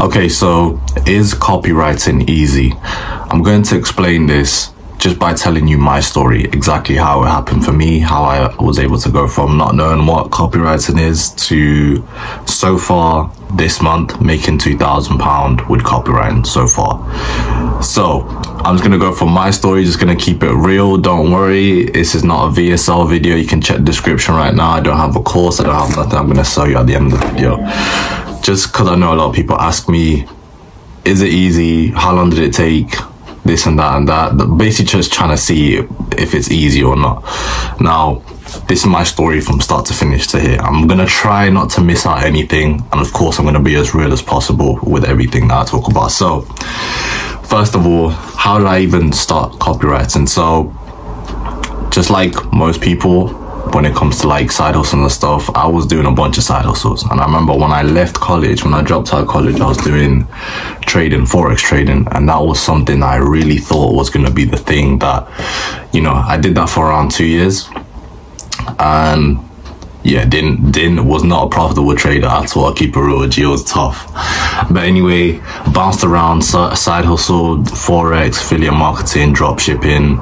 Okay, so is copywriting easy? I'm going to explain this just by telling you my story, exactly how it happened for me, how I was able to go from not knowing what copywriting is to so far this month making £2,000 with copywriting so far. So I'm just gonna go from my story, just gonna keep it real. Don't worry, this is not a VSL video. You can check the description right now. I don't have a course, I don't have nothing I'm gonna sell you at the end of the video. Just because I know a lot of people ask me, is it easy? How long did it take? This and that and that. Basically just trying to see if it's easy or not. Now, this is my story from start to finish to here. I'm gonna try not to miss out anything, and of course I'm gonna be as real as possible with everything that I talk about. So, first of all, how did I even start copywriting? So, just like most people, when it comes to like side hustles and stuff, I was doing a bunch of side hustles. And I remember when I left college, when I dropped out of college, I was doing trading, forex trading, and that was something I really thought was going to be the thing that, you know, I did that for around 2 years, and yeah, was not a profitable trader at all. I'll keep it real with you, it was tough. But anyway, bounced around, side hustle, forex, affiliate marketing, drop shipping.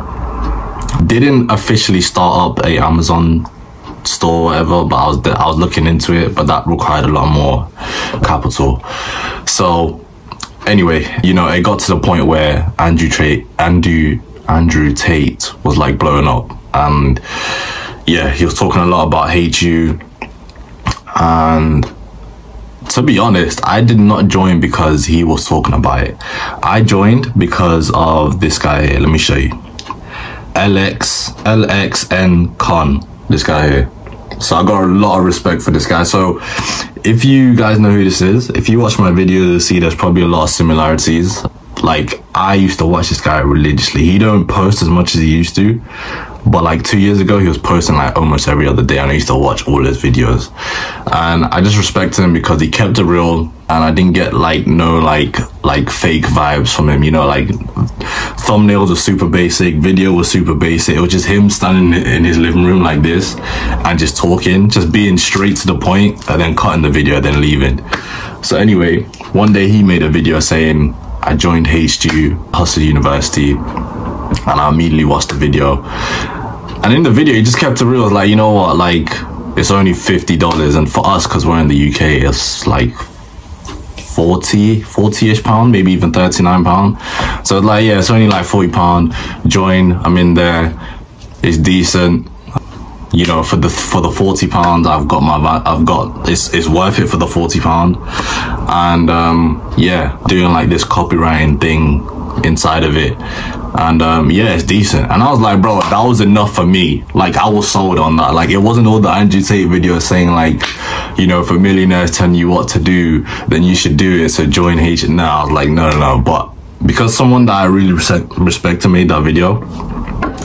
Didn't officially start up a Amazon store or whatever, but I was looking into it, but that required a lot more capital. So anyway, you know, it got to the point where Andrew Tate was like blowing up, and yeah, he was talking a lot about HU. And to be honest, I did not join because he was talking about it. I joined because of this guy here. Let me show you. LXN Con, this guy here. So I got a lot of respect for this guy. So if you guys know who this is, if you watch my videos, you'll see there's probably a lot of similarities. Like, I used to watch this guy religiously. He don't post as much as he used to, but like 2 years ago, he was posting like almost every other day, and I used to watch all his videos. And I just respected him because he kept it real, and I didn't get like no like fake vibes from him, you know, like thumbnails were super basic, video was super basic. It was just him standing in his living room like this and just talking, just being straight to the point, and then cutting the video, then leaving. So anyway, one day he made a video saying, I joined HU, Hustle University, and I immediately watched the video. And in the video, he just kept it real. I was like, you know what, like, it's only $50, and for us, because we're in the UK, it's like 40-ish pound, maybe even £39. So like, yeah, it's only like £40. Join, I'm in there, it's decent. You know, for the £40, it's worth it for the £40. And yeah, doing like this copywriting thing inside of it, and yeah, it's decent. And I was like, bro, that was enough for me. Like, I was sold on that. Like, it wasn't all the Andrew Tate videos saying like, you know, if a millionaire's telling you what to do, then you should do it, so join H. Now I was like, no. But because someone that I really respect made that video,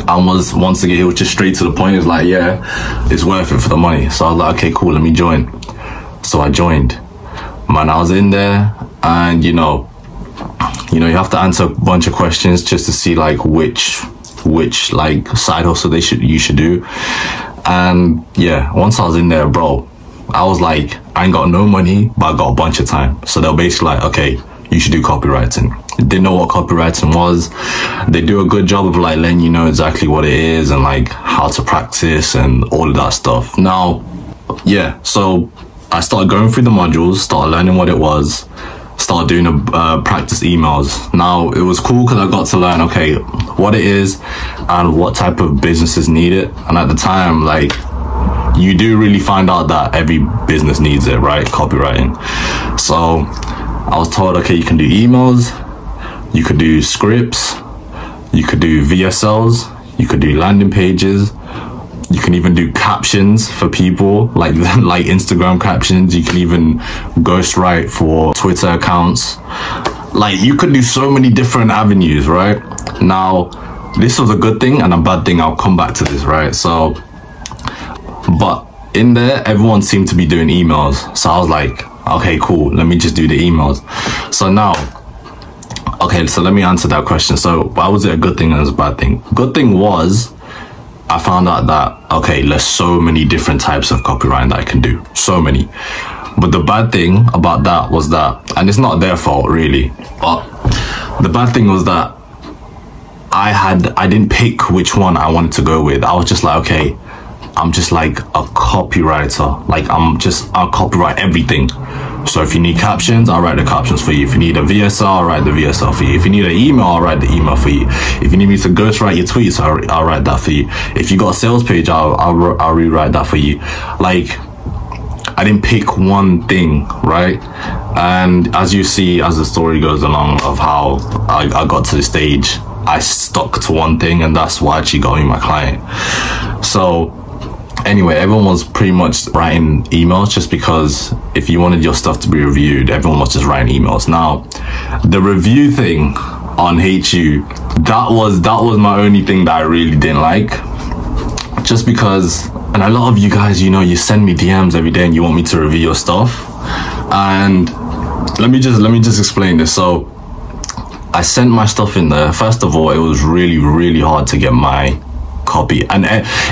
and once again, it was just straight to the point. It was like, yeah, it's worth it for the money. So I was like, okay, cool, let me join. So I joined. Man, I was in there, and you know, you have to answer a bunch of questions just to see like which like side hustle you should do. And yeah, once I was in there, bro, I was like, I ain't got no money, but I got a bunch of time. So they're basically like, okay, you should do copywriting. Didn't know what copywriting was. They do a good job of like letting you know exactly what it is and like how to practice and all of that stuff. Now, yeah, so I started going through the modules, started learning what it was, started doing practice emails. Now, it was cool because I got to learn, okay, what it is and what type of businesses need it. And at the time, like, you do really find out that every business needs it, right? Copywriting. So I was told, okay, you can do emails, you could do scripts, you could do VSLs, you could do landing pages, you can even do captions for people, like Instagram captions. You can even ghostwrite for Twitter accounts. Like, you could do so many different avenues, right? Now, this was a good thing and a bad thing. I'll come back to this, right? So, but in there, everyone seemed to be doing emails. So I was like, okay, cool, let me just do the emails. So now, okay, so let me answer that question. So why was it a good thing and a bad thing? Good thing was, I found out that, okay, there's so many different types of copywriting that I can do. So many. But the bad thing about that was that, and it's not their fault really, but the bad thing was that I didn't pick which one I wanted to go with. I was just like, okay, I'm just like a copywriter. Like I'll copyright everything. So if you need captions, I'll write the captions for you. If you need a VSL, I'll write the VSL for you. If you need an email, I'll write the email for you. If you need me to ghostwrite your tweets, I'll write that for you. If you got a sales page, I'll rewrite that for you. Like, I didn't pick one thing, right? And as you see, as the story goes along of how I got to the stage, I stuck to one thing, and that's what actually got me my client. So anyway, everyone was pretty much writing emails, just because if you wanted your stuff to be reviewed, everyone was just writing emails. Now, the review thing on HU, that was my only thing that I really didn't like, just because, and a lot of you guys, you know, you send me DMs every day and you want me to review your stuff. And let me just explain this. So I sent my stuff in there. First of all, it was really hard to get my copy, and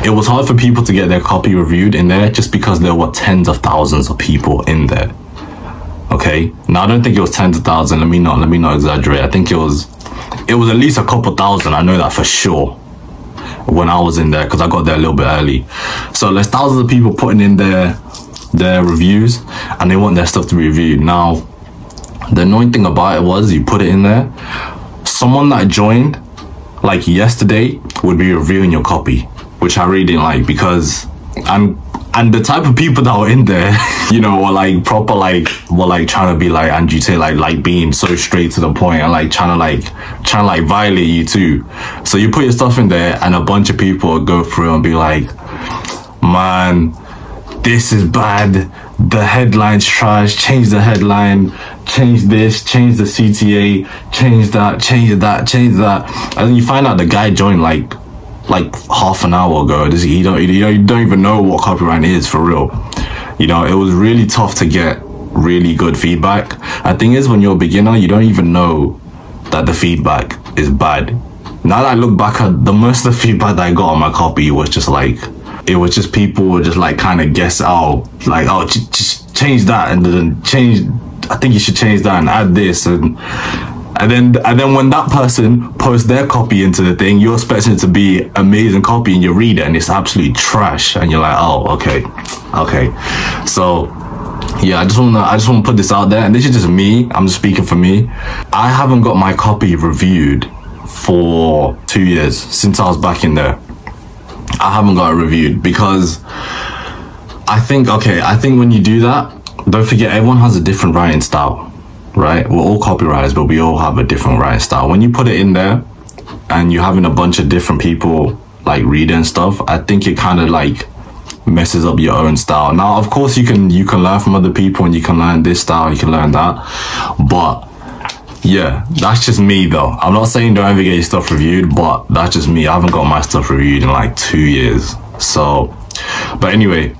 it was hard for people to get their copy reviewed in there, just because there were tens of thousands of people in there. Okay, now I don't think it was tens of thousands. Let me not exaggerate. I think it was at least a couple thousand. I know that for sure when I was in there, because I got there a little bit early. So there's thousands of people putting in their reviews, and they want their stuff to be reviewed. Now, the annoying thing about it was, you put it in there, someone that joined like yesterday would be reviewing your copy, which I really didn't like, because and the type of people that were in there, you know, were like proper, like, were like trying to be like Andrew Tate, like being so straight to the point, and like trying to violate you too. So you put your stuff in there, and a bunch of people would go through and be like, man, this is bad, the headline's trash, change the headline, change this, change the CTA, change that. And then you find out the guy joined like half an hour ago. You don't even know what copywriting is for real. You know, it was really tough to get really good feedback. The thing is, when you're a beginner, you don't even know that the feedback is bad. Now that I look back at most of the feedback that I got on my copy, was just like, it was just people were just like kind of guess out, like, oh, just change that, and then I think you should change that and add this, and then when that person posts their copy into the thing, you're expecting it to be amazing copy, and you read it and it's absolutely trash, and you're like, oh, okay. So yeah, I just want to put this out there, and this is just me. I'm just speaking for me. I haven't got my copy reviewed for 2 years, since I was back in there. I haven't got it reviewed, because I think when you do that, don't forget, everyone has a different writing style, right? We're all copywriters, but we all have a different writing style. When you put it in there and you're having a bunch of different people like read and stuff, I think it kind of like messes up your own style. Now, of course, you can learn from other people, and you can learn this style, you can learn that, but yeah, that's just me though. I'm not saying don't ever get your stuff reviewed, but that's just me. I haven't got my stuff reviewed in like 2 years. So, but anyway,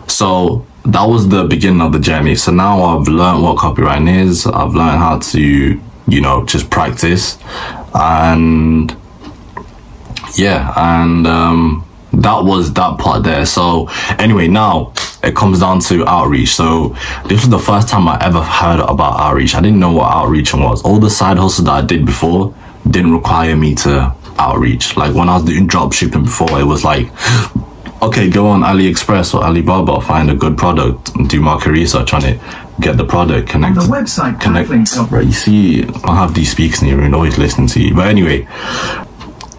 so that was the beginning of the journey. So now I've learned what copywriting is. I've learned how to, you know, just practice, and yeah, and that was that part there. So anyway, now it comes down to outreach. So this was the first time I ever heard about outreach. I didn't know what outreach was. All the side hustles that I did before didn't require me to outreach. Like when I was doing drop shipping before, it was like, okay, go on AliExpress or Alibaba, find a good product, and do market research on it, get the product, connect. The website connect. Right, you see, I have these speakers in your room, always listening to you. But anyway,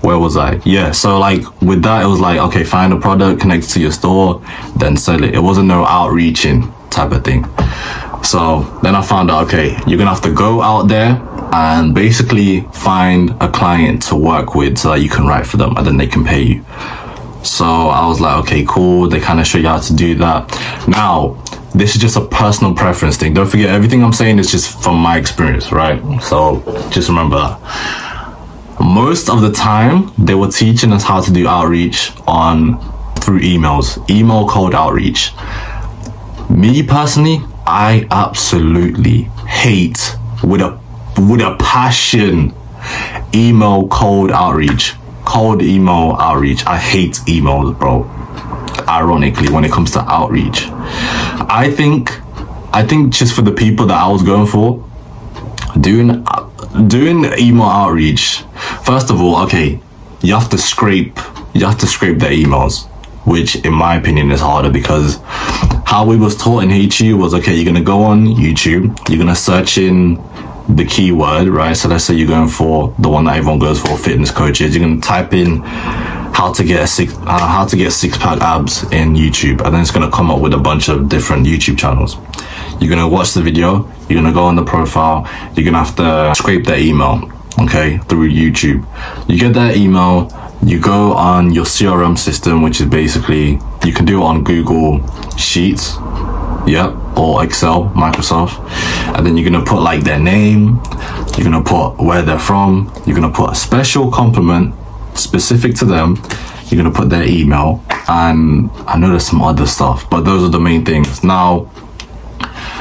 where was I? Yeah, so like with that, it was like, okay, find a product, connect it to your store, then sell it. It wasn't no outreaching type of thing. So then I found out, okay, you're gonna have to go out there and basically find a client to work with so that you can write for them, and then they can pay you. So I was like, okay, cool. They kind of show you how to do that. Now, this is just a personal preference thing. Don't forget, everything I'm saying is just from my experience, right? So just remember that. Most of the time, they were teaching us how to do outreach through emails, email cold outreach. Me personally, I absolutely hate with a passion email cold outreach. Cold email outreach. I hate emails, bro. Ironically, when it comes to outreach, I think just for the people that I was going for, doing email outreach, first of all, okay, you have to scrape their emails, which in my opinion is harder, because how we was taught in HU was, okay, you're gonna go on YouTube, you're gonna search in the keyword, right? So let's say you're going for the one that everyone goes for, fitness coaches. You're gonna type in how to get six-pack abs in YouTube, and then it's gonna come up with a bunch of different YouTube channels. You're gonna watch the video, you're gonna go on the profile, you're gonna have to scrape their email, okay, through YouTube. You get that email, you go on your CRM system, which is basically, you can do it on Google Sheets, yep, or Excel, Microsoft, and then you're gonna put like their name, you're gonna put where they're from, you're gonna put a special compliment specific to them, you're gonna put their email, and I know there's some other stuff, but those are the main things. Now,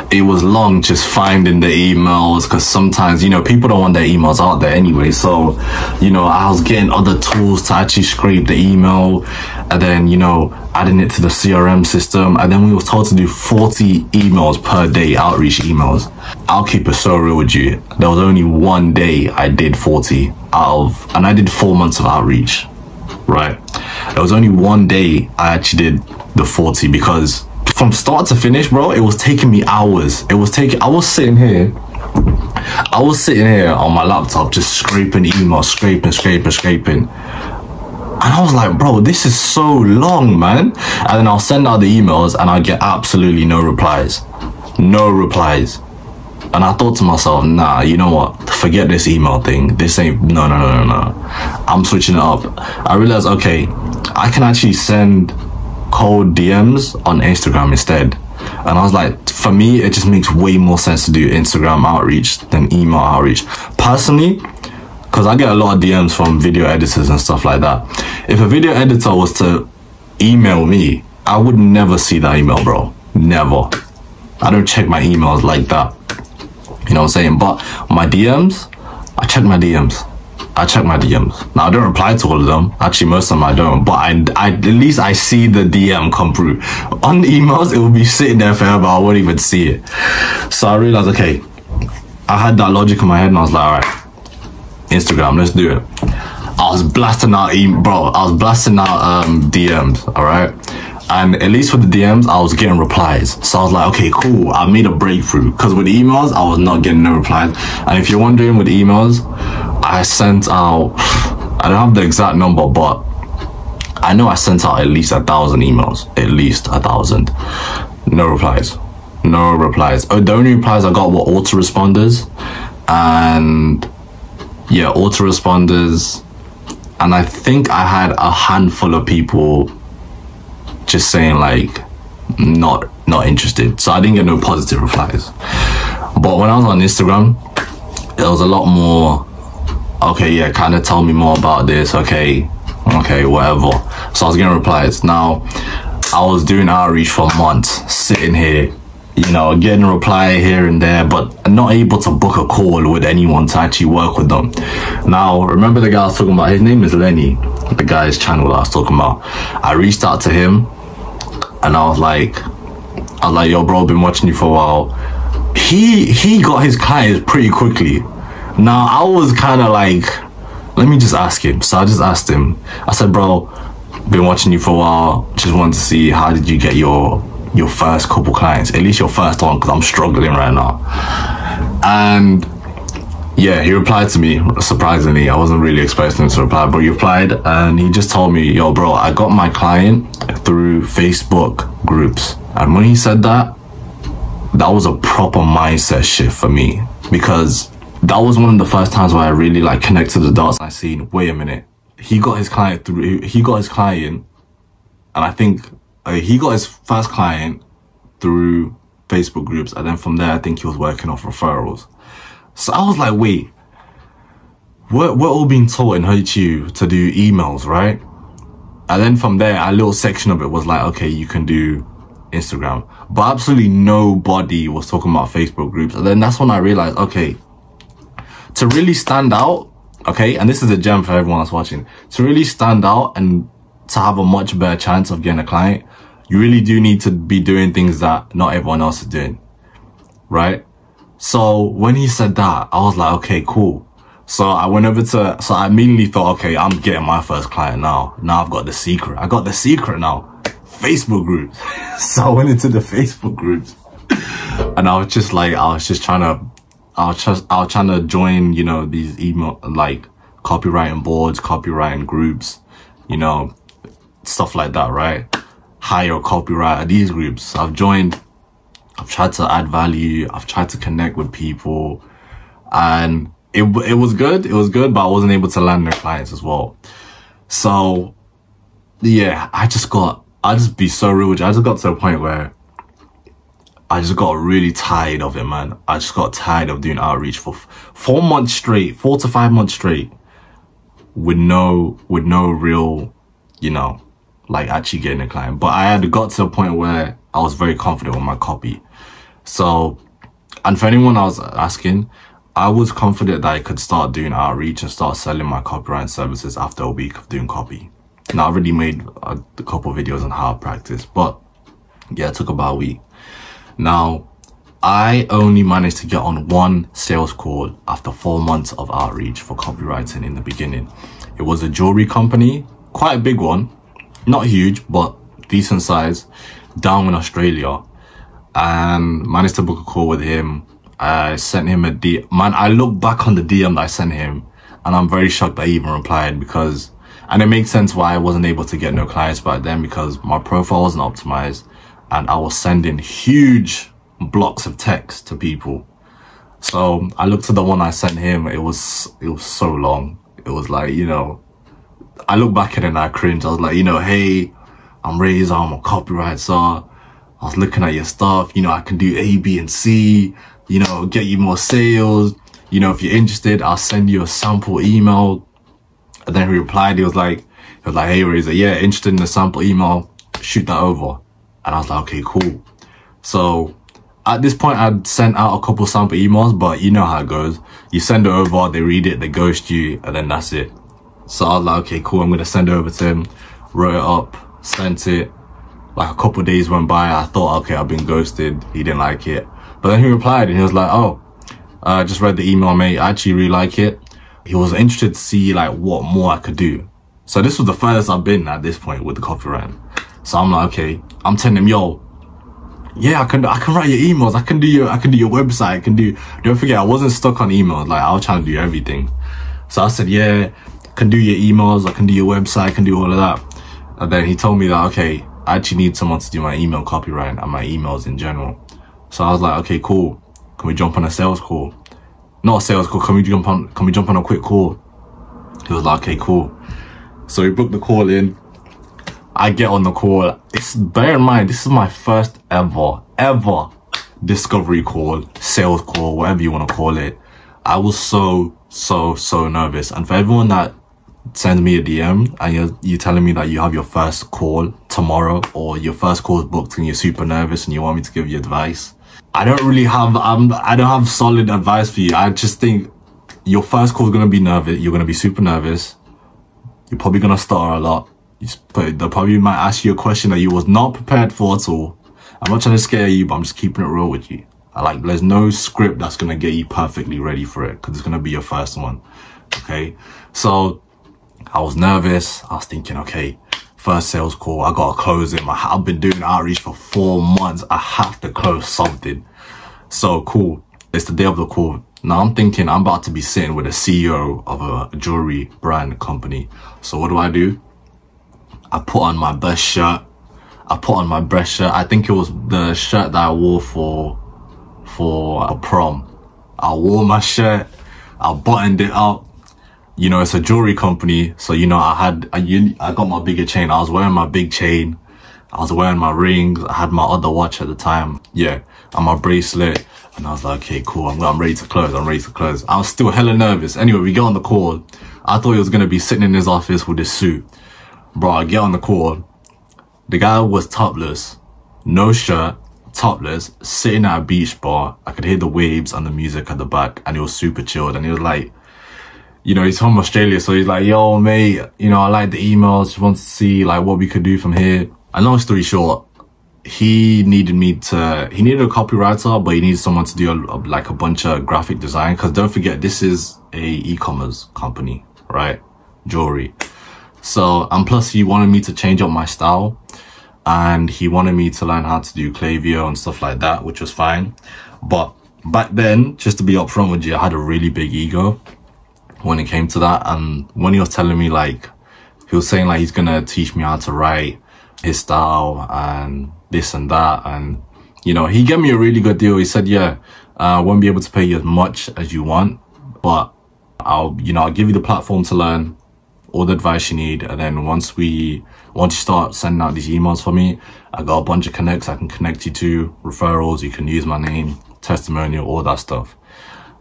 it was long just finding the emails, because sometimes, you know, people don't want their emails out there anyway. So, you know, I was getting other tools to actually scrape the email, and then, you know, adding it to the CRM system. And then we were told to do 40 emails per day, outreach emails. I'll keep it so real with you. There was only one day I did 40 and I did 4 months of outreach, right? There was only one day I actually did the 40, because from start to finish, bro, it was taking me hours. I was sitting here on my laptop just scraping emails, scraping. And I was like, bro, this is so long, man. And then I'll send out the emails and I get absolutely no replies. No replies. And I thought to myself, nah, you know what? Forget this email thing. This ain't, no. I'm switching it up. I realized, okay, I can actually send cold DMs on Instagram instead. And I was like, for me, it just makes way more sense to do Instagram outreach than email outreach. Personally, because I get a lot of DMs from video editors and stuff like that. If a video editor was to email me, I would never see that email, bro. Never. I don't check my emails like that. You know what I'm saying? But my DMs, I check my DMs. Now, I don't reply to all of them. Actually, most of them I don't. But I at least I see the DM come through. On the emails, it will be sitting there forever. I won't even see it. So I realized, okay, I had that logic in my head and I was like, all right, Instagram, let's do it. I was blasting out DMs, all right? And at least with the DMs, I was getting replies. So I was like, okay, cool, I made a breakthrough. Because with emails, I was not getting no replies. And if you're wondering, with emails, I sent out, I don't have the exact number, but I know I sent out at least 1,000 emails. At least 1,000. No replies. No replies. Oh, the only replies I got were autoresponders. And yeah, autoresponders. And I think I had a handful of people just saying like, not interested. So I didn't get no positive replies. But when I was on Instagram, there was a lot more, okay, yeah, kind of tell me more about this, okay, whatever. So I was getting replies. Now, I was doing outreach for months, sitting here, you know, getting a reply here and there, but not able to book a call with anyone to actually work with them. Now, remember the guy I was talking about? His name is Lenny, the guy's channel that I was talking about. I reached out to him and I was like, yo, bro, I've been watching you for a while. He got his clients pretty quickly. Now, I was kind of like, let me just ask him. So I just asked him. I said, bro, been watching you for a while. Just wanted to see, how did you get your first couple clients? At least your first one, because I'm struggling right now. And yeah, he replied to me, surprisingly. I wasn't really expecting him to reply, but he replied and he just told me, yo, bro, I got my client through Facebook groups. And when he said that, that was a proper mindset shift for me, because that was one of the first times where I really like connected the dots. I seen, wait a minute, he got his client, and I think he got his first client through Facebook groups, and then from there I think he was working off referrals. So I was like, wait, we're all being taught in HU to do emails, right? And then from there, a little section of it was like, okay, you can do Instagram, but absolutely nobody was talking about Facebook groups. And then that's when I realized, okay, to really stand out, okay, and this is a gem for everyone that's watching, to really stand out and to have a much better chance of getting a client, You really do need to be doing things that not everyone else is doing, right? So when he said that, I was like, okay, cool. So I went over so I immediately thought, okay, I'm getting my first client now. Now I've got the secret. I got the secret now. Facebook groups. So I went into the Facebook groups and I was trying to join, you know, these email, like copywriting boards, copywriting groups, you know, stuff like that, right? Hire a copywriter, these groups. I've joined, I've tried to add value. I've tried to connect with people, and it was good. It was good, but I wasn't able to land their clients as well. So yeah, I'll just be so real with you. I just got to a point where I just got really tired of it, man. I just got tired of doing outreach for 4 months straight, 4 to 5 months straight, with no real, you know, like actually getting a client. But I had got to a point where I was very confident with my copy. So, and for anyone I was asking, I was confident that I could start doing outreach and start selling my copywriting services after a week of doing copy. And I already made a couple of videos on how I practice, but yeah, it took about a week. Now, I only managed to get on one sales call after 4 months of outreach for copywriting in the beginning. It was a jewelry company, quite a big one, not huge, but decent size, down in Australia, and managed to book a call with him. I sent him a DM. Man, I look back on the DM that I sent him and I'm very shocked that he even replied, because, and it makes sense why I wasn't able to get no clients back then, because my profile wasn't optimized and I was sending huge blocks of text to people. So I looked at the one I sent him. It was so long. It was like, you know, I look back at it and I cringe. I was like, you know, hey, I'm Razor, I'm a copywriter. I was looking at your stuff, you know, I can do A, B, and C, you know, get you more sales. You know, if you're interested, I'll send you a sample email. And then he replied, he was like, hey Razor, yeah, interested in the sample email, shoot that over. And I was like, okay, cool. So at this point, I'd sent out a couple sample emails, but you know how it goes. You send it over, they read it, they ghost you, and then that's it. So I was like, okay, cool, I'm going to send it over to him. Wrote it up, sent it. Like a couple of days went by, I thought, okay, I've been ghosted. He didn't like it. But then he replied and he was like, oh, I just read the email, mate. I actually really like it. He was interested to see like what more I could do. So this was the furthest I've been at this point with the copywriting. So I'm like, okay, I'm telling him, yo, yeah, I can write your emails. I can do your website. Don't forget, I wasn't stuck on emails. Like I was trying to do everything. So I said, yeah, I can do your emails. I can do your website. I can do all of that. And then he told me that, okay, I actually need someone to do my email copywriting and my emails in general. So I was like, okay, cool. Can we jump on a sales call? Not a sales call. Can we jump on a quick call? He was like, okay, cool. So we booked the call in. I get on the call. Bear in mind, this is my first ever discovery call, sales call, whatever you want to call it. I was so nervous. And for everyone that sends me a DM and you're telling me that you have your first call tomorrow, or your first call is booked and you're super nervous and you want me to give you advice, I don't have solid advice for you. I just think your first call is going to be nervous. You're going to be super nervous. You're probably going to stutter a lot. They probably might ask you a question that you was not prepared for at all. I'm not trying to scare you, but I'm just keeping it real with you. There's no script that's going to get you perfectly ready for it, because it's going to be your first one. Okay. So I was nervous. I was thinking, okay, first sales call, I got to close it. I've been doing outreach for 4 months. I have to close something. So cool. It's the day of the call. Now I'm thinking I'm about to be sitting with a CEO of a jewelry brand company. So what do? I put on my best shirt. I think it was the shirt that I wore for a prom. I wore my shirt. I buttoned it up. You know, it's a jewelry company. So, you know, I got my bigger chain. I was wearing my big chain. I was wearing my rings. I had my other watch at the time. Yeah. And my bracelet. And I was like, okay, cool. I'm ready to close. I was still hella nervous. Anyway, we get on the call. I thought he was going to be sitting in his office with his suit. Bro, I get on the call. The guy was topless, no shirt, topless, sitting at a beach bar. I could hear the waves and the music at the back, and he was super chilled. And he was like, you know, he's from Australia, so he's like, yo, mate, you know, I like the emails. Just wants to see like what we could do from here. And long story short, he needed a copywriter, but he needed someone to do like a bunch of graphic design. Because don't forget, this is a e-commerce company, right? Jewelry. So, and plus he wanted me to change up my style, and he wanted me to learn how to do Klaviyo and stuff like that, which was fine. But back then, just to be upfront with you, I had a really big ego when it came to that. And when he was telling me, like, he was saying like he's gonna teach me how to write, his style and this and that, and you know, he gave me a really good deal. He said, yeah, I won't be able to pay you as much as you want, but I'll give you the platform to learn all the advice you need, and then once you start sending out these emails for me, I got a bunch of connects I can connect you to, referrals, you can use my name, testimonial, all that stuff.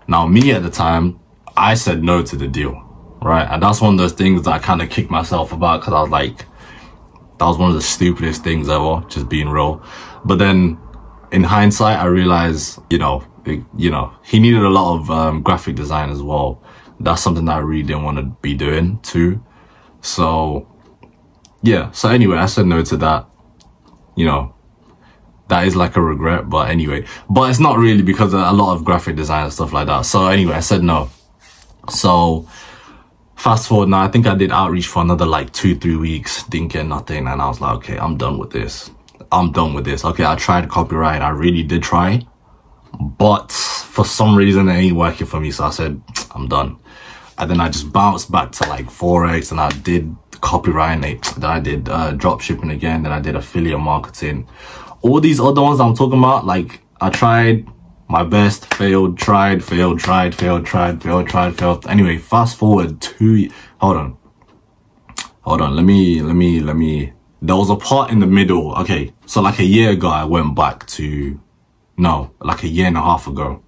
Now me at the time, I said no to the deal, right? And that's one of those things that I kind of kicked myself about, because I was like, that was one of the stupidest things ever, just being real. But then in hindsight, I realized, he needed a lot of graphic design as well. That's something that I really didn't want to be doing too. So yeah, so anyway, I said no to that. You know, that is like a regret, but anyway, but it's not really, because a lot of graphic design and stuff like that. So anyway, I said no. So fast forward now, I think I did outreach for another like 2-3 weeks, didn't get nothing, and I was like, okay, I'm done with this. Okay, I tried copyright, I really did try, but for some reason it ain't working for me, so I said, I'm done. And then I just bounced back to like Forex, and I did copywriting, then I did drop shipping again, then I did affiliate marketing. All these other ones I'm talking about, like, I tried my best, failed, tried, failed, tried, failed, tried, failed, tried, failed. Anyway, fast forward hold on. Let me, there was a part in the middle. Okay. So like a year ago, I went back to, no, like a year and a half ago,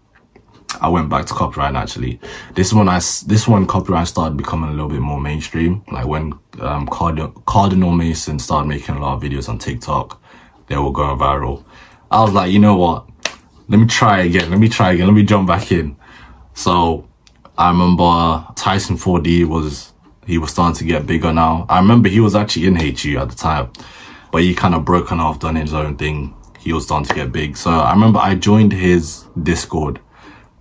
I went back to copyright actually. This one copyright started becoming a little bit more mainstream. Like when, Cardinal Mason started making a lot of videos on TikTok, they were going viral. I was like, you know what? Let me try again. Let me jump back in. So I remember Tyson 4D was starting to get bigger now. I remember he was actually in HU at the time, but he kind of broken off, done his own thing. He was starting to get big. So I remember I joined his Discord.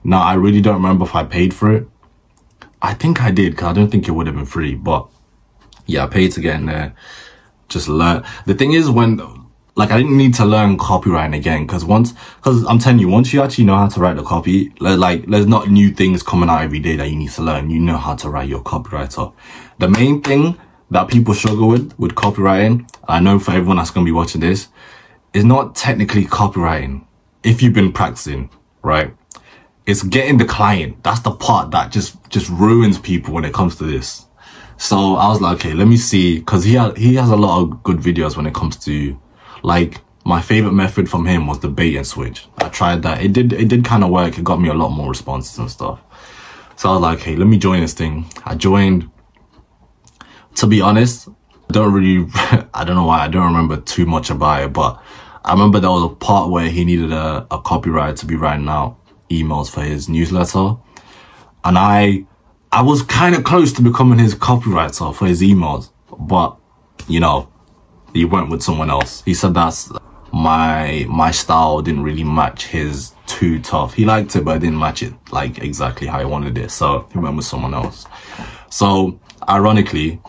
Now I really don't remember if I paid for it. I think I did, because I don't think it would have been free, but yeah, I paid to get in there. Just learn. The thing is, like, I didn't need to learn copywriting again, because I'm telling you, once you actually know how to write the copy, like, there's not new things coming out every day that you need to learn. You know how to write your copywriter. The main thing that people struggle with copywriting, I know for everyone that's going to be watching this, is not technically copywriting. If you've been practicing, right? It's getting the client. That's the part that just ruins people when it comes to this. So I was like, okay, let me see, because he has a lot of good videos when it comes to, like, my favorite method from him was the bait and switch. I tried that. It did kind of work. It got me a lot more responses and stuff. So I was like, hey, let me join this thing. I joined. To be honest, I don't know why I don't remember too much about it, but I remember there was a part where he needed a copywriter to be writing out emails for his newsletter. And I was kind of close to becoming his copywriter for his emails, but, you know, he went with someone else. He said that's my style didn't really match his too tough. He liked it, but it didn't match it like exactly how he wanted it. So he went with someone else. So ironically,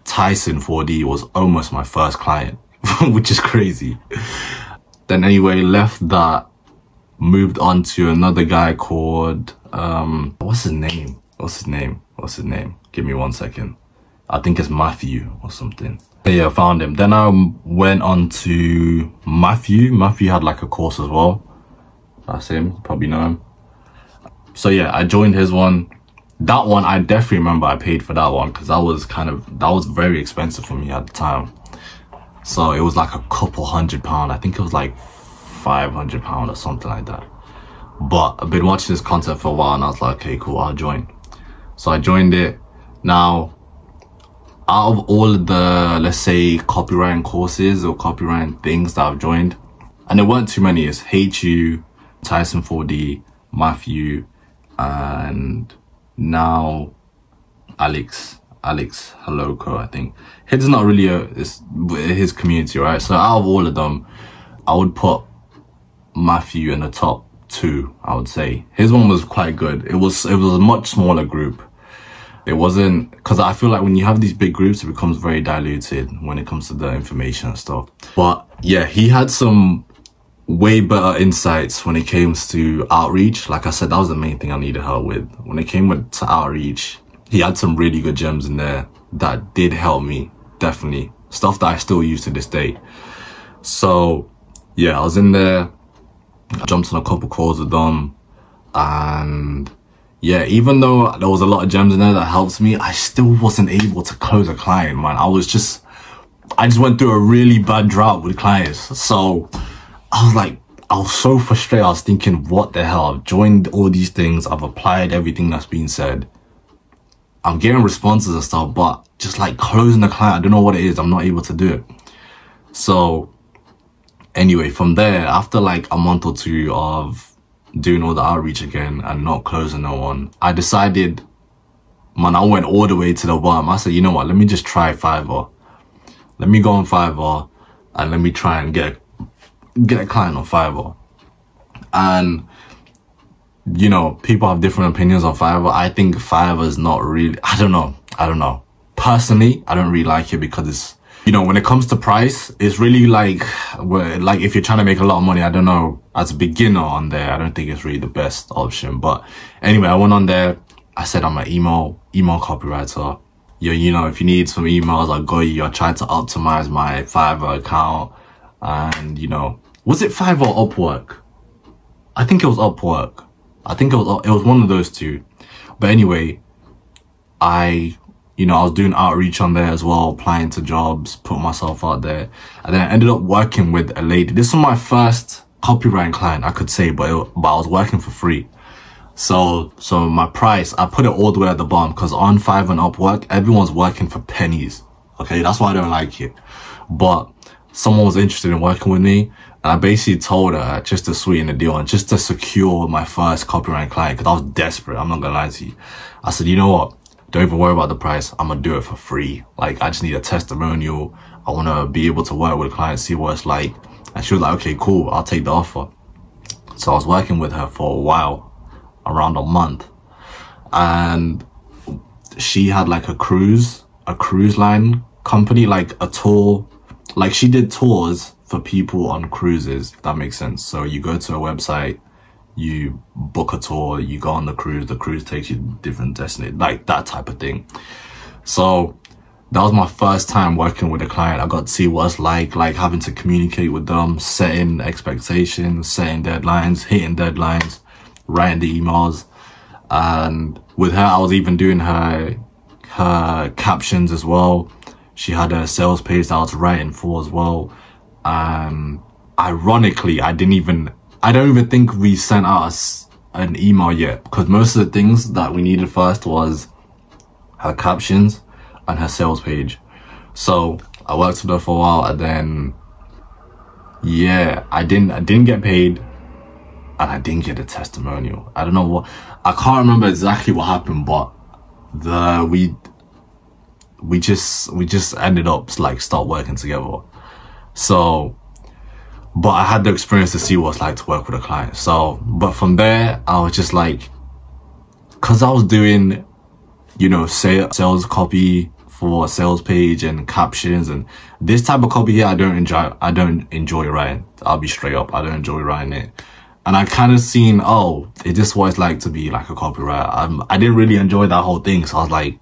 Tyson 4D was almost my first client, which is crazy. Then anyway, left that, moved on to another guy called, what's his name? Give me 1 second. I think it's Matthew or something. But yeah, I found him. Then I went on to Matthew. Matthew had like a course as well. That's him. You probably know him. So yeah, I joined his one. That one, I definitely remember I paid for that one, because that was very expensive for me at the time. So it was like a couple £100. I think it was like £500 or something like that. But I've been watching this content for a while, and I was like, okay, cool, I'll join. So I joined it. Now, out of all of the, let's say, copywriting courses or copywriting things that I've joined, and there weren't too many, it's HU, Tyson 4D, Matthew, and now Alex Haloko, I think. His not really his community, right? So out of all of them, I would put Matthew in the top 2, I would say. His one was quite good. It was a much smaller group. It wasn't, because I feel like when you have these big groups, it becomes very diluted when it comes to the information and stuff. But yeah, he had some way better insights when it came to outreach. Like I said, that was the main thing I needed help with. When it came to outreach, he had some really good gems in there that did help me, definitely. Stuff that I still use to this day. So yeah, I was in there, I jumped on a couple calls with them, and yeah, even though there was a lot of gems in there that helped me, I still wasn't able to close a client, man. I just went through a really bad drought with clients. So I was so frustrated. I was thinking, what the hell? I've joined all these things. I've applied everything that's been said. I'm getting responses and stuff, but just like closing the client, I don't know what it is. I'm not able to do it. So anyway, from there, after like a month or 2 of doing all the outreach again and not closing no one, I decided, man, I went all the way to the bottom. I said, you know what? Let me just try Fiverr. Let me go on Fiverr and let me try and get a client on Fiverr. And you know, people have different opinions on Fiverr. I think Fiverr is not really, I don't know. Personally, I don't really like it because it's, you know, when it comes to price, it's really like if you're trying to make a lot of money, I don't know, as a beginner on there, I don't think it's really the best option. But anyway, I went on there. I said I'm an email copywriter. You know, if you need some emails, I'll go you. I tried to optimize my Fiverr account, and you know, was it Fiverr or Upwork? I think it was Upwork. I think it was one of those two. But anyway, I was doing outreach on there as well, applying to jobs, putting myself out there. And then I ended up working with a lady. This was my first copywriting client, I could say, but I was working for free. So my price, I put it all the way at the bottom, because on Fiverr and Upwork, everyone's working for pennies. Okay, that's why I don't like it. But someone was interested in working with me, and I basically told her, just to sweeten the deal and just to secure my first copywriting client, because I was desperate, I'm not gonna lie to you. I said, you know what? Don't even worry about the price. I'm gonna do it for free. Like, I just need a testimonial. I wanna be able to work with clients, see what it's like. And she was like, okay, cool, I'll take the offer. So I was working with her for a while, around a month. And she had like a cruise line company, like a tour. Like, she did tours for people on cruises, if that makes sense. So you go to a website, you book a tour, you go on the cruise takes you to different destinations, like that type of thing. So that was my first time working with a client. I got to see what it's like having to communicate with them, setting expectations, setting deadlines, hitting deadlines, writing the emails. And with her, I was even doing her captions as well. She had a sales page that I was writing for as well. Ironically, I don't even think we sent us an email yet, because most of the things that we needed first was her captions and her sales page. So I worked with her for a while, and then yeah, I didn't get paid, and I didn't get a testimonial. I don't know what, I can't remember exactly what happened, but we just ended up like start working together. So, but I had the experience to see what it's like to work with a client. So, but from there, I was just like, cause I was doing, you know, sales copy for a sales page and captions, and this type of copy here, I don't enjoy writing. I'll be straight up. I don't enjoy writing it. And I kind of seen, oh, is this what it's like to be like a copywriter? I didn't really enjoy that whole thing. So I was like,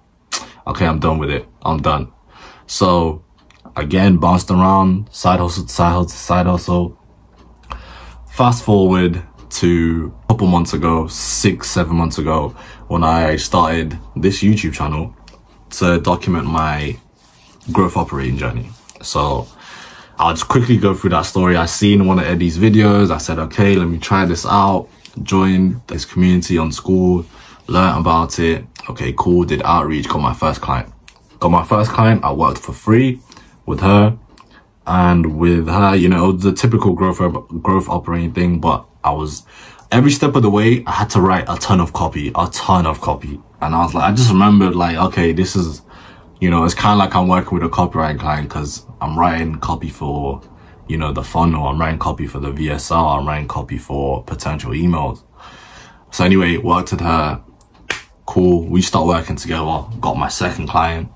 okay, I'm done with it. I'm done. So again, bounced around, side hustle. Fast forward to a couple months ago, 6-7 months ago, when I started this YouTube channel to document my growth operating journey. So I'll just quickly go through that story. I seen one of Eddie's videos. I said, okay, let me try this out. Joined this community on school, learned about it. Okay, cool, did outreach, got my first client. I worked for free with her. And with her, you know, the typical growth operating thing, but every step of the way, I had to write a ton of copy. And I was like, I just remembered like, okay, this is, you know, it's kind of like I'm working with a copywriting client, because I'm writing copy for you know, the funnel. I'm writing copy for the VSL. I'm writing copy for potential emails. So anyway, worked with her. Cool. We start working together. Got my second client,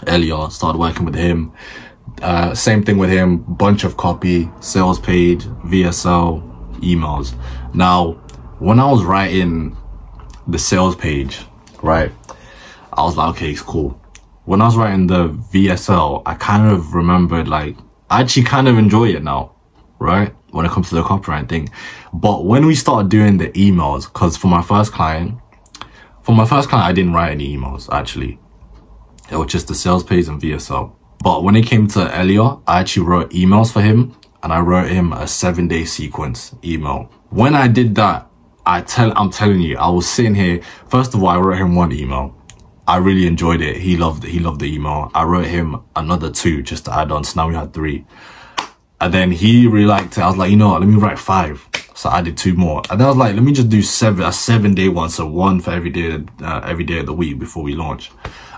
Elliot. Started working with him. Same thing with him. Bunch of copy, sales page, VSL, emails. Now, when I was writing the sales page, right, I was like, okay, it's cool. When I was writing the VSL, I kind of remembered, like, I actually kind of enjoy it now, right, when it comes to the copyright thing. But when we started doing the emails, because for my first client, I didn't write any emails, actually. It was just the sales page and VSL. But when it came to Elliot, I actually wrote emails for him, and I wrote him a 7-day sequence email. When I did that, I'm telling you, I was sitting here. First of all, I wrote him one email. I really enjoyed it. He loved the email. I wrote him another 2 just to add on. So now we had 3. And then he really liked it. I was like, you know what, let me write 5. So I did 2 more. And then I was like, let me just do a 7-day one. So 1 for every day of the week before we launch.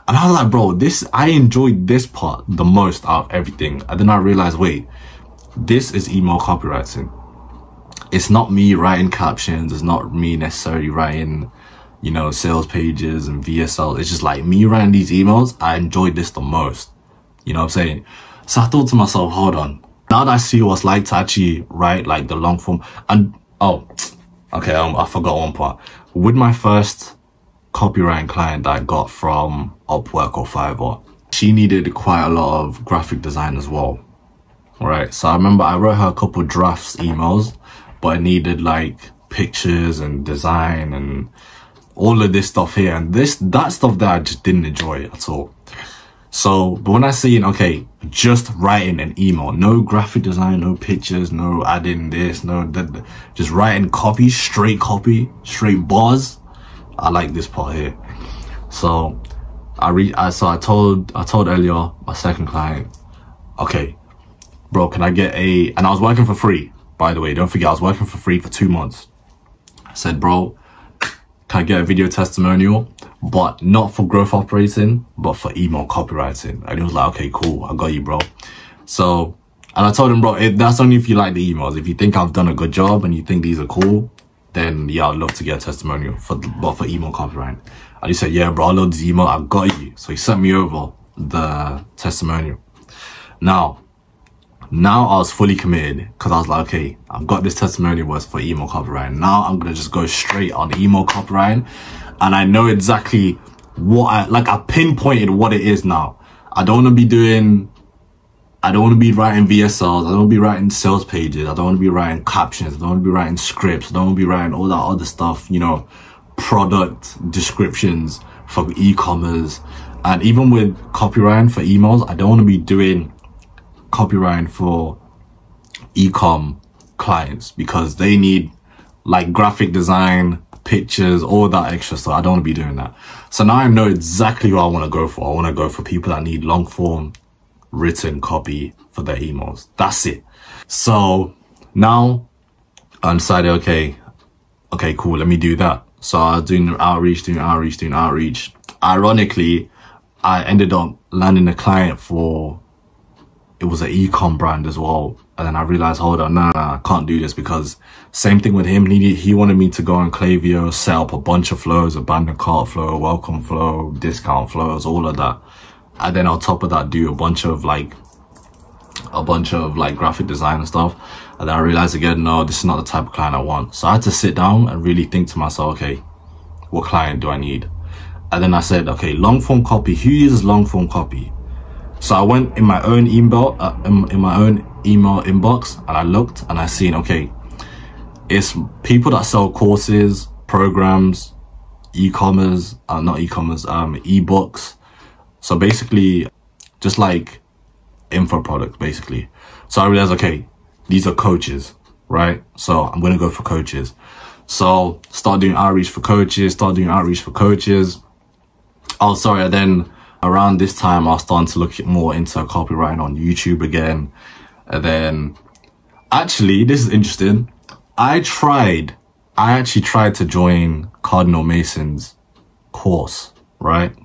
And I was like, bro, I enjoyed this part the most out of everything. And then I realized, wait, this is email copywriting. It's not me writing captions. It's not me necessarily writing, you know, sales pages and VSL. It's just like me writing these emails. I enjoyed this the most. You know what I'm saying? So I thought to myself, hold on. Now that I see what it's like to actually write like the long form. And, oh, okay, I forgot one part. With my first copywriting client that I got from Upwork or Fiverr, she needed quite a lot of graphic design as well. Right, so I remember I wrote her a couple drafts emails, but it needed like pictures and design and all of this stuff here, and that stuff that I just didn't enjoy at all. So, but when I seen, okay, just writing an email, no graphic design, no pictures, no adding this, no that, just writing copy, straight bars, I like this part here. So I told Elliot, my second client, okay, bro, can I get and I was working for free, by the way, don't forget, I was working for free for 2 months. I said, bro, can I get a video testimonial, but not for growth operating, but for email copywriting? And he was like, okay, cool, I got you, bro. So, and I told him, bro, that's only if you like the emails. If you think I've done a good job and you think these are cool, then yeah, I'd love to get a testimonial for email copywriting. And he said, yeah, bro, I love this email, I got you. So he sent me over the testimonial. Now I was fully committed, because I was like, okay, I've got this testimonial was for email copywriting. Now I'm going to just go straight on email copywriting. And I know exactly what I pinpointed what it is now. I don't want to be writing VSLs. I don't want to be writing sales pages. I don't want to be writing captions. I don't want to be writing scripts. I don't want to be writing all that other stuff, you know, product descriptions for e-commerce. And even with copywriting for emails, I don't want to be doing copywriting for e-com clients, because they need like graphic design, pictures, all that extra stuff. I don't want to be doing that. So now I know exactly what I want to go for. I want to go for people that need long form written copy for their emails. That's it. So now I decided, okay, cool, let me do that. So I was doing outreach. Ironically, I ended up landing a client for, it was an e-com brand as well. And then I realized, hold on, nah, I can't do this, because same thing with him. He wanted me to go on Klaviyo, set up a bunch of flows, abandoned cart flow, welcome flow, discount flows, all of that. And then on top of that, do a bunch of like graphic design and stuff. And then I realized again, no, this is not the type of client I want. So I had to sit down and really think to myself, okay, what client do I need? And then I said, okay, long form copy. Who uses long form copy? So I went in my own email, inbox, and I looked and I seen, okay, it's people that sell courses, programs, e-commerce, ebooks. So basically just like info products, basically. So I realized, okay, these are coaches, right? So I'm going to go for coaches. So start doing outreach for coaches, Oh, sorry. And then around this time, I was starting to look more into copywriting on YouTube again. And then actually, this is interesting. I actually tried to join Cardinal Mason's course, right?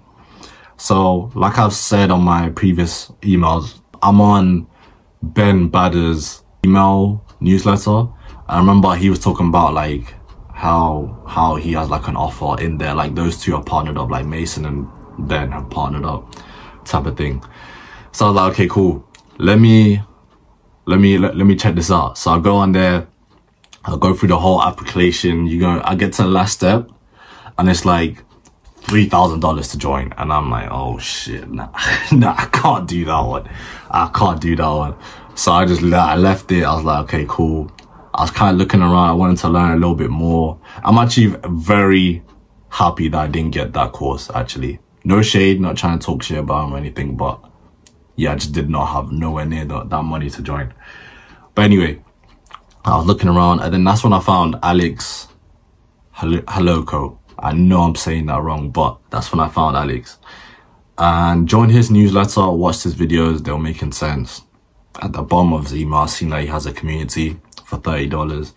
So like I've said on my previous emails, I'm on Ben Badder's email newsletter. I remember he was talking about like how he has like an offer in there, like those two are partnered up, like Mason and Ben have partnered up type of thing. So I was like, okay, cool, let me check this out. So I go on there, I'll go through the whole application. I get to the last step and it's like $3,000 to join, and I'm like, oh shit, nah, I can't do that one. So I left it. I was like, okay, cool. I was kind of looking around. I wanted to learn a little bit more. I'm actually very happy that I didn't get that course, actually. No shade, not trying to talk shit about him or anything, but yeah, I just did not have nowhere near that money to join. But anyway, I was looking around, and then that's when I found Alex Haloko. I know I'm saying that wrong, but that's when I found Alex. And joined his newsletter, watched his videos, they were making sense. At the bottom of his email, I seen that he has a community for $30.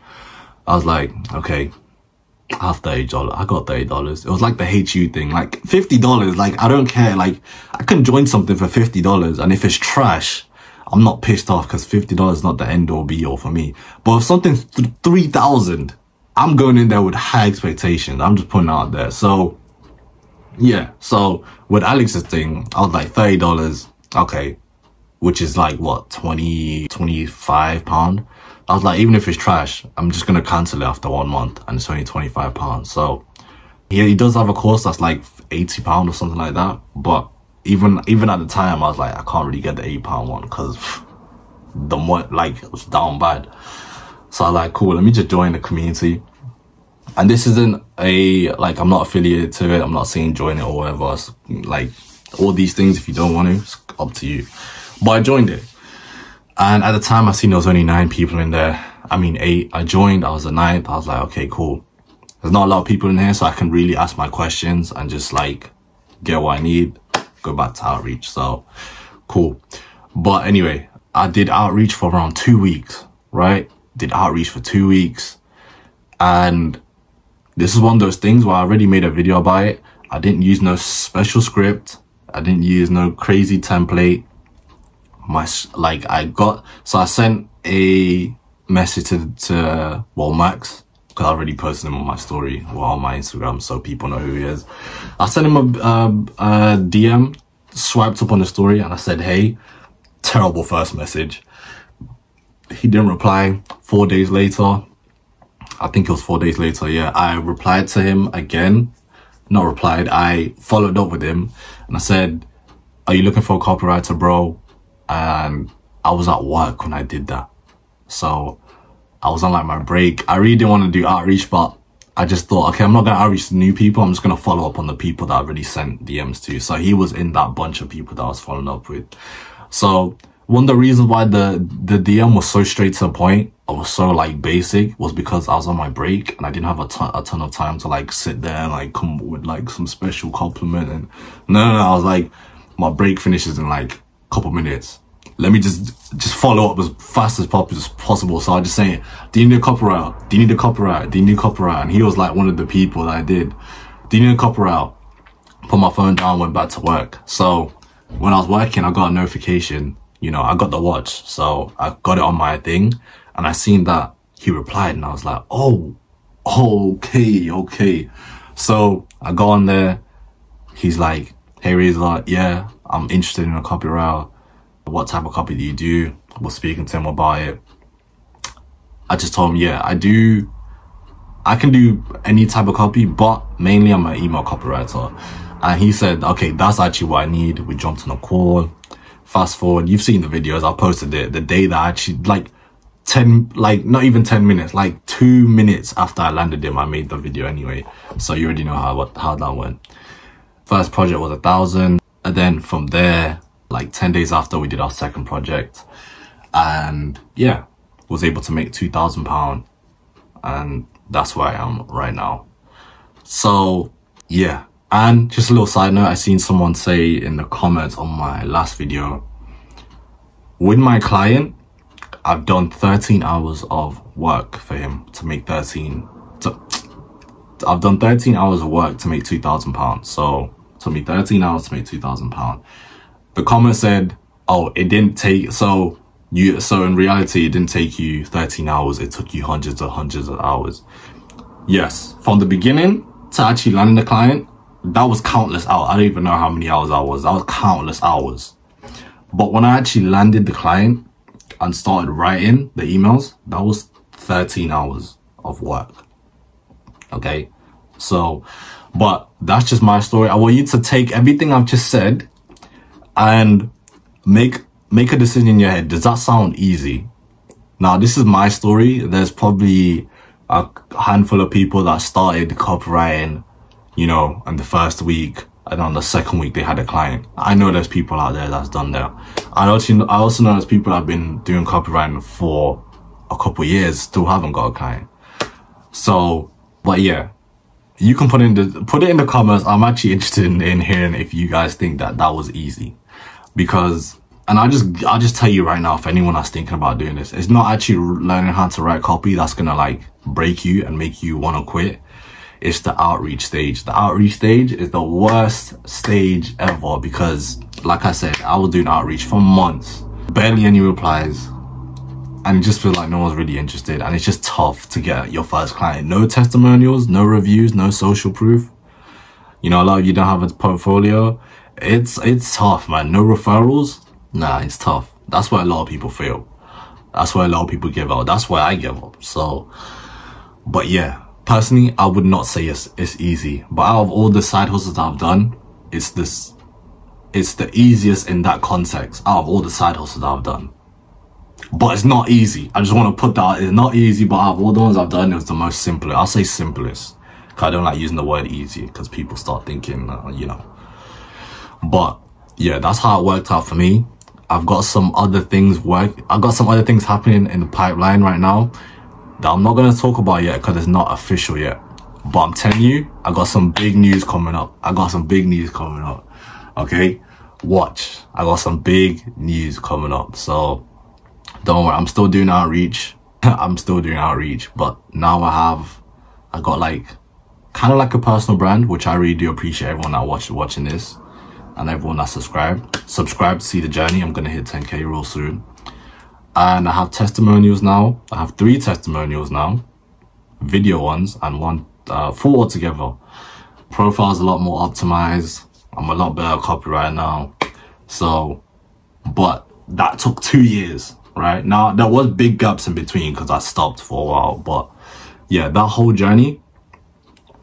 I was like, okay, I have $30. I got $30. It was like the HU thing, like $50. Like, I don't care. Like, I can join something for $50, and if it's trash, I'm not pissed off because $50 is not the end all be all for me. But if something's 3,000, I'm going in there with high expectations. I'm just putting it out there. So yeah. So with Alex's thing, I was like $30. Okay. Which is like what, 25 pound. I was like, even if it's trash, I'm just going to cancel it after 1 month, and it's only 25 pounds. So yeah, he does have a course that's like 80 pound or something like that. But even at the time, I was like, I can't really get the £8 one because it was down bad. So I was like, cool, let me just join the community. And this isn't like, I'm not affiliated to it. I'm not saying join it or whatever. It's like all these things, if you don't want to, it's up to you. But I joined it. And at the time, I seen there was only 9 people in there. I mean, 8. I joined, I was the 9th. I was like, okay, cool. There's not a lot of people in here, so I can really ask my questions and just like get what I need, go back to outreach. So cool. But anyway, I did outreach for around 2 weeks, right? Did outreach for 2 weeks. And this is one of those things where I already made a video about it. I didn't use no special script. I didn't use no crazy template. I sent a message to Max, because I already posted him on my story, on my Instagram, so people know who he is. I sent him a DM, swiped up on the story, and I said, hey, terrible first message. He didn't reply. 4 days later, I think it was 4 days later, yeah, I replied to him again. Not replied, I followed up with him, and I said, are you looking for a copywriter, bro? And I was at work when I did that. So I was on like my break. I really didn't want to do outreach, but I just thought, okay, I'm not going to outreach to new people. I'm just going to follow up on the people that I already sent DMs to. So he was in that bunch of people that I was following up with. So one of the reasons why the DM was so straight to the point, or was so like basic, was because I was on my break and I didn't have a ton of time to like sit there and like come up with like some special compliment. And no, I was like, my break finishes in like couple minutes. Let me just follow up as fast as possible. So I just say, do you need a copywriter? Do you need a copywriter? Do you need a copywriter? And he was like one of the people that I did. Do you need a copywriter? Put my phone down, went back to work. So when I was working, I got a notification. You know, I got the watch. So I got it on my thing, and I seen that he replied, and I was like, oh, okay. So I go on there. He's like, hey, Razor, yeah, I'm interested in a copywriter. What type of copy do you do? I was speaking to him about it. I just told him, yeah, I can do any type of copy, but mainly I'm an email copywriter. And he said, okay, that's actually what I need. We jumped on a call. Fast forward, you've seen the videos. I posted it the day that I actually, not even 10 minutes, like 2 minutes after I landed him, I made the video anyway. So you already know how that went. First project was 1,000. And then from there, like 10 days after, we did our second project, and yeah, was able to make £2,000, and that's where I am right now. So yeah. And just a little side note, I seen someone say in the comments on my last video, with my client, I've done 13 hours of work for him to make I've done 13 hours of work to make £2,000. So it took me 13 hours to make £2,000. The comment said, oh, it didn't take, so So in reality, it didn't take you 13 hours. It took you hundreds of hours. Yes, from the beginning to actually landing the client, that was countless hours. I don't even know how many hours that was. That was countless hours. But when I actually landed the client and started writing the emails, that was 13 hours of work. Okay, so, but that's just my story. I want you to take everything I've just said and make a decision in your head. Does that sound easy? Now, this is my story. There's probably a handful of people that started copywriting, you know, in the first week, and on the second week they had a client. I know there's people out there that's done that. I also know there's people that have been doing copywriting for a couple of years, still haven't got a client. So, but yeah, you can put it in the comments. I'm actually interested in hearing if you guys think that was easy, because, and I'll just tell you right now, if anyone that's thinking about doing this, it's not actually learning how to write copy that's gonna like break you and make you want to quit. It's the outreach stage. The outreach stage is the worst stage ever, because like I said, I was doing outreach for months, barely any replies, and it just feels like no one's really interested, and it's just tough to get your first client. No testimonials, no reviews, no social proof. You know, a lot of you don't have a portfolio. It's tough, man. No referrals. Nah, it's tough. That's where a lot of people fail. That's where a lot of people give up. That's where I give up. So, but yeah, personally, I would not say it's easy. But out of all the side hustles that I've done, it's the easiest in that context out of all the side hustles that I've done. But it's not easy. I just want to put that, it's not easy, but out of all the ones I've done, it was the most simple. I'll say simplest, because I don't like using the word easy, because people start thinking, you know. But yeah, that's how it worked out for me. I've got some other things happening in the pipeline right now that I'm not going to talk about yet, because it's not official yet. But I'm telling you, I got some big news coming up. Okay, watch. I got some big news coming up. So don't worry, I'm still doing outreach. But now I got like kind of like a personal brand, which I really do appreciate everyone that watching this, and everyone that subscribe to see the journey. I'm gonna hit 10K real soon, and I have testimonials now. I have 3 testimonials now, video ones, and 4 altogether. Profile's a lot more optimized. I'm a lot better copywriter now. So, but that took 2 years, right? Now, there was big gaps in between because I stopped for a while. But yeah, that whole journey,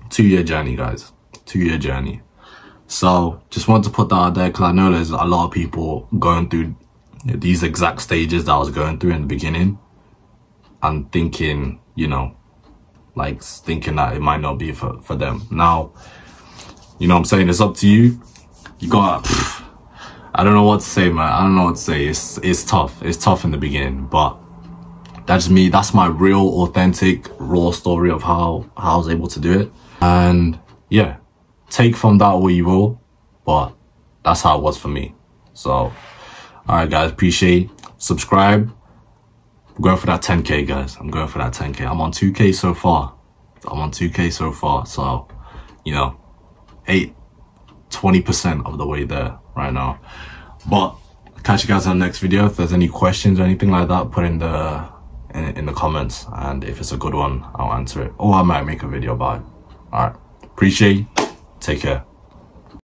2-year journey, guys. 2-year journey. So just wanted to put that out there, because I know there's a lot of people going through these exact stages that I was going through in the beginning, and thinking, you know, like thinking that it might not be for them. Now, you know what I'm saying? It's up to you. You got, I don't know what to say, man. I don't know what to say. It's tough. It's tough in the beginning, but that's me. That's my real, authentic, raw story of how I was able to do it. And yeah, take from that what you will, but that's how it was for me. So, all right, guys, appreciate. Subscribe. I'm going for that 10K, guys. I'm going for that 10K. I'm on 2K so far. So, you know, 20% of the way there right now. But catch you guys on the next video. If there's any questions or anything like that, put in the comments, and if it's a good one, I'll answer it, or I might make a video about it. All right, appreciate. Take care.